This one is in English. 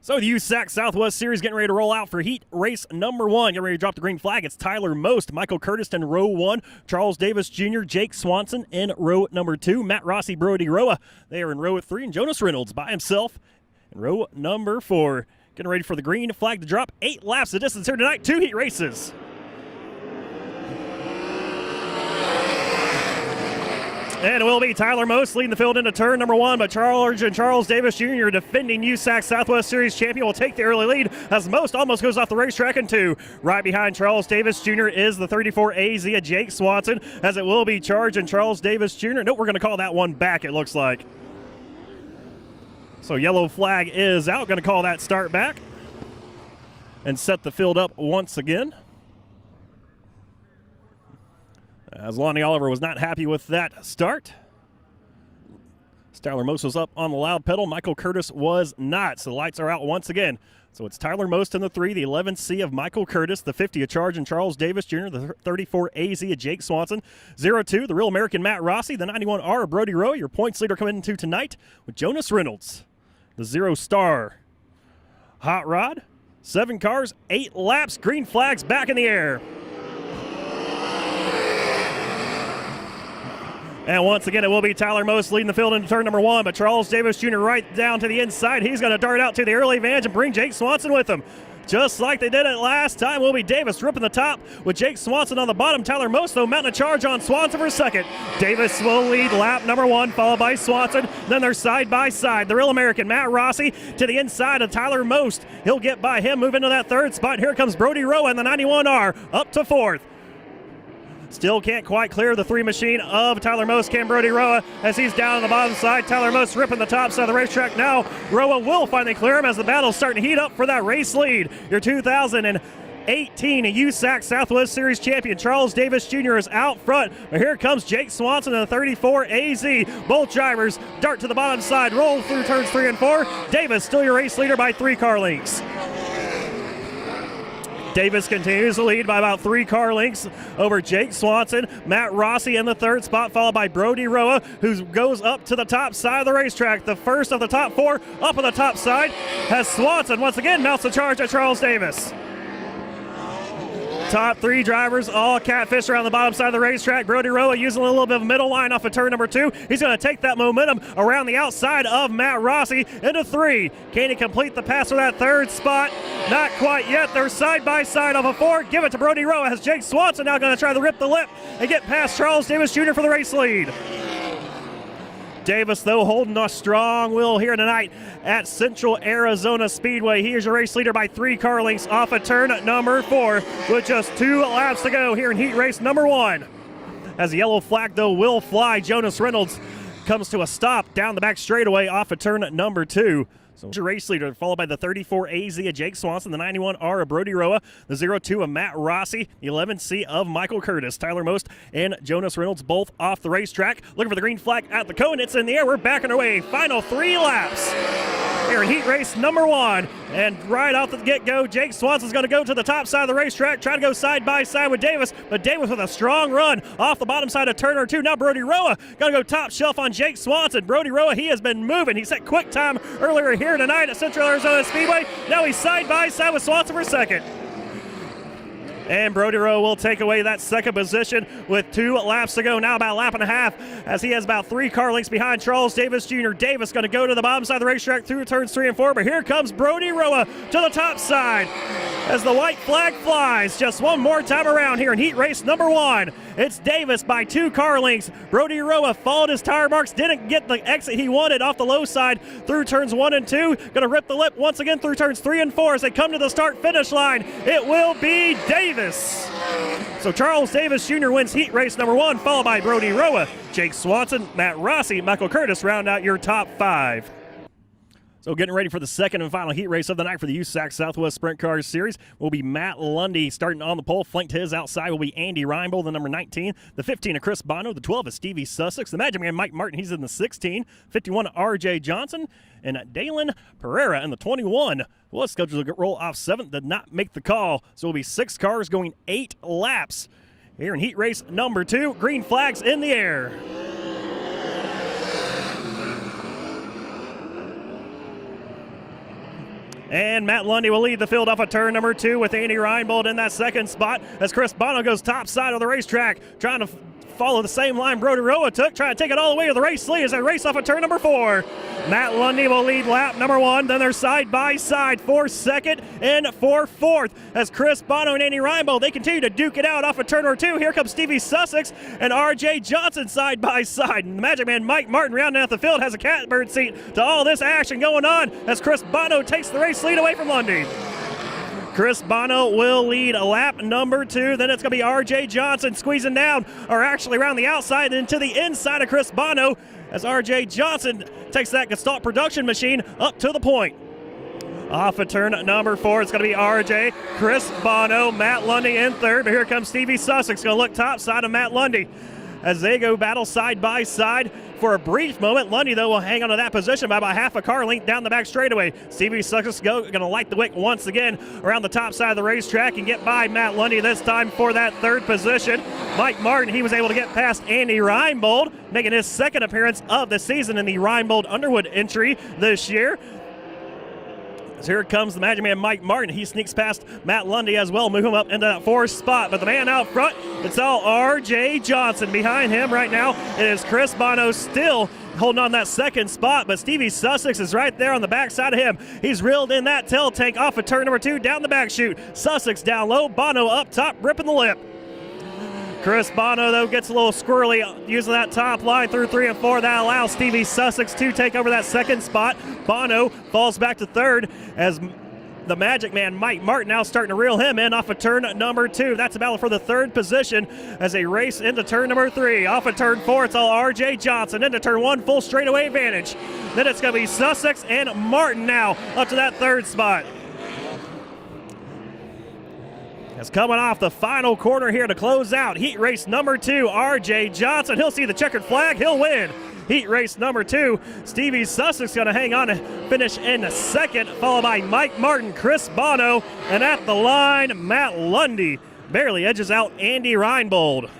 So the USAC Southwest Series getting ready to roll out for heat race number 1. Getting ready to drop the green flag. It's Tyler Most, Michael Curtis in row 1, Charles Davis Jr., Jake Swanson in row number 2, Matt Rossi, Brody Roa, they are in row 3, and Jonas Reynolds by himself in row number 4. Getting ready for the green flag to drop. 8 laps of distance here tonight, 2 heat races. And it will be Tyler Most leading the field into turn number 1, but Charles Davis Jr., defending USAC Southwest Series champion, will take the early lead as Most almost goes off the racetrack in 2. Right behind Charles Davis Jr. is the 34 AZ of Jake Swanson, as it will be Charles Davis Jr. Nope, we're going to call that one back, it looks like. So yellow flag is out, going to call that start back and set the field up once again. As Lonnie Oliver was not happy with that start. Tyler Most was up on the loud pedal. Michael Curtis was not. So the lights are out once again. So it's Tyler Most in the 3, the 11C of Michael Curtis, the 50 of Charge and Charles Davis Jr., the 34 AZ of Jake Swanson, 02, the Real American Matt Rossi, the 91R of Brody Rowe. Your points leader coming into tonight with Jonas Reynolds, the 0 star Hot Rod. 7 cars, 8 laps, green flags back in the air. And once again, it will be Tyler Most leading the field into turn number 1, but Charles Davis Jr. right down to the inside. He's going to dart out to the early advantage and bring Jake Swanson with him. Just like they did it last time, will be Davis ripping the top with Jake Swanson on the bottom. Tyler Most, though, mounting a charge on Swanson for second. Davis will lead lap number 1, followed by Swanson. Then they're side by side. The Real American Matt Rossi to the inside of Tyler Most. He'll get by him, move into that 3rd spot. Here comes Brody Rowe and the 91R up to 4th. Still can't quite clear the 3 machine of Tyler Most, can Brody Roa, as he's down on the bottom side. Tyler Most ripping the top side of the racetrack now. Roa will finally clear him as the battle's starting to heat up for that race lead. Your 2018 USAC Southwest Series champion Charles Davis Jr. is out front. But here comes Jake Swanson in the 34 AZ. Both drivers dart to the bottom side, roll through turns 3 and 4. Davis still your race leader by 3 car lengths. Davis continues to lead by about 3 car lengths over Jake Swanson. Matt Rossi in the 3rd spot, followed by Brody Roa, who goes up to the top side of the racetrack. The first of the top 4 up on the top side has Swanson once again mounts the charge at Charles Davis. Top 3 drivers all catfish around the bottom side of the racetrack. Brody Roa using a little bit of a middle line off of turn number 2. He's going to take that momentum around the outside of Matt Rossi into 3. Can he complete the pass for that 3rd spot? Not quite yet. They're side by side off of 4. Give it to Brody Roa as Jake Swanson now going to try to rip the lip and get past Charles Davis Jr. for the race lead. Davis, though, holding a strong will here tonight at Central Arizona Speedway. He is your race leader by 3 car lengths off of turn number 4 with just 2 laps to go here in heat race number 1. As the yellow flag, though, will fly. Jonas Reynolds comes to a stop down the back straightaway off of turn number 2. So your race leader, followed by the 34 AZ of Jake Swanson, the 91R of Brody Roa, the 02 of Matt Rossi, the 11C of Michael Curtis. Tyler Most and Jonas Reynolds both off the racetrack. Looking for the green flag at the cone. It's in the air. We're backing our way. Final 3 laps here in heat race number 1. And right off the get-go, Jake Swanson's going to go to the top side of the racetrack, try to go side by side with Davis, but Davis with a strong run off the bottom side of turn number 2. Now Brody Roa going to go top shelf on Jake Swanson. Brody Roa, he has been moving. He set quick time earlier here tonight at Central Arizona Speedway. Now he's side by side with Swanson for second. And Brody Rowe will take away that 2nd position with 2 laps to go. Now about a lap and a half as he has about 3 car lengths behind Charles Davis Jr. Davis going to go to the bottom side of the racetrack through turns 3 and 4. But here comes Brody Rowe to the top side as the white flag flies. Just one more time around here in heat race number 1. It's Davis by 2 car lengths. Brody Rowe followed his tire marks, didn't get the exit he wanted off the low side through turns 1 and 2. Going to rip the lip once again through turns 3 and 4 as they come to the start-finish line. It will be Davis. So Charles Davis Jr. wins heat race number 1, followed by Brody Roa, Jake Swanson, Matt Rossi, Michael Curtis round out your top 5. So getting ready for the 2nd and final heat race of the night for the USAC Southwest Sprint Cars Series will be Matt Lundy starting on the pole. Flanked to his outside will be Andy Reinbold, the number 19. The 15 of Chris Bono. The 12 of Stevie Sussex. The Magic Man Mike Martin, he's in the 16. 51 of RJ Johnson. And Dalen Pereira in the 21 was scheduled to roll off 7th, did not make the call. So it will be 6 cars going 8 laps here in heat race number 2. Green flags in the air. And Matt Lundy will lead the field off of turn number 2 with Andy Reinbold in that second spot as Chris Bono goes top side of the racetrack, trying to follow the same line Brody Roa took, trying to take it all the way to the race lead as they race off of turn number 4. Matt Lundy will lead lap number 1, then they're side by side for second and for fourth as Chris Bono and Andy Reinbold, they continue to duke it out off of turn number 2. Here comes Stevie Sussex and RJ Johnson side by side. And the Magic Man Mike Martin rounding out the field has a catbird seat to all this action going on as Chris Bono takes the race lead away from Lundy. Chris Bono will lead lap number 2. Then it's going to be RJ Johnson squeezing down, or actually around the outside and to the inside of Chris Bono as RJ Johnson takes that Gestalt production machine up to the point. Off of turn number 4, it's going to be RJ, Chris Bono, Matt Lundy in third. But here comes Stevie Sussex, going to look top side of Matt Lundy as they go battle side by side for a brief moment. Lundy, though, will hang on to that position by about half a car length down the back straightaway. Stevie Sussex going to light the wick once again around the top side of the racetrack and get by Matt Lundy this time for that third position. Mike Martin, he was able to get past Andy Reinbold, making his second appearance of the season in the Reinbold Underwood entry this year. So here comes the Magic Man Mike Martin. He sneaks past Matt Lundy as well, move him up into that 4th spot. But the man out front, it's all RJ Johnson. Behind him right now, it is Chris Bono still holding on that second spot, but Stevie Sussex is right there on the backside of him. He's reeled in that tail tank off of turn number 2 down the back chute. Sussex down low, Bono up top, ripping the lip. Chris Bono, though, gets a little squirrely using that top line through 3 and 4. That allows Stevie Sussex to take over that second spot. Bono falls back to third as the Magic Man Mike Martin now starting to reel him in off of turn number 2. That's a battle for the third position as they race into turn number 3. Off of turn 4, it's all RJ Johnson. Into turn 1, full straightaway advantage. Then it's going to be Sussex and Martin now up to that third spot. As coming off the final corner here to close out heat race number 2, RJ Johnson. He'll see the checkered flag. He'll win heat race number 2. Stevie Sussex going to hang on and finish in second, followed by Mike Martin, Chris Bono, and at the line, Matt Lundy barely edges out Andy Reinbold.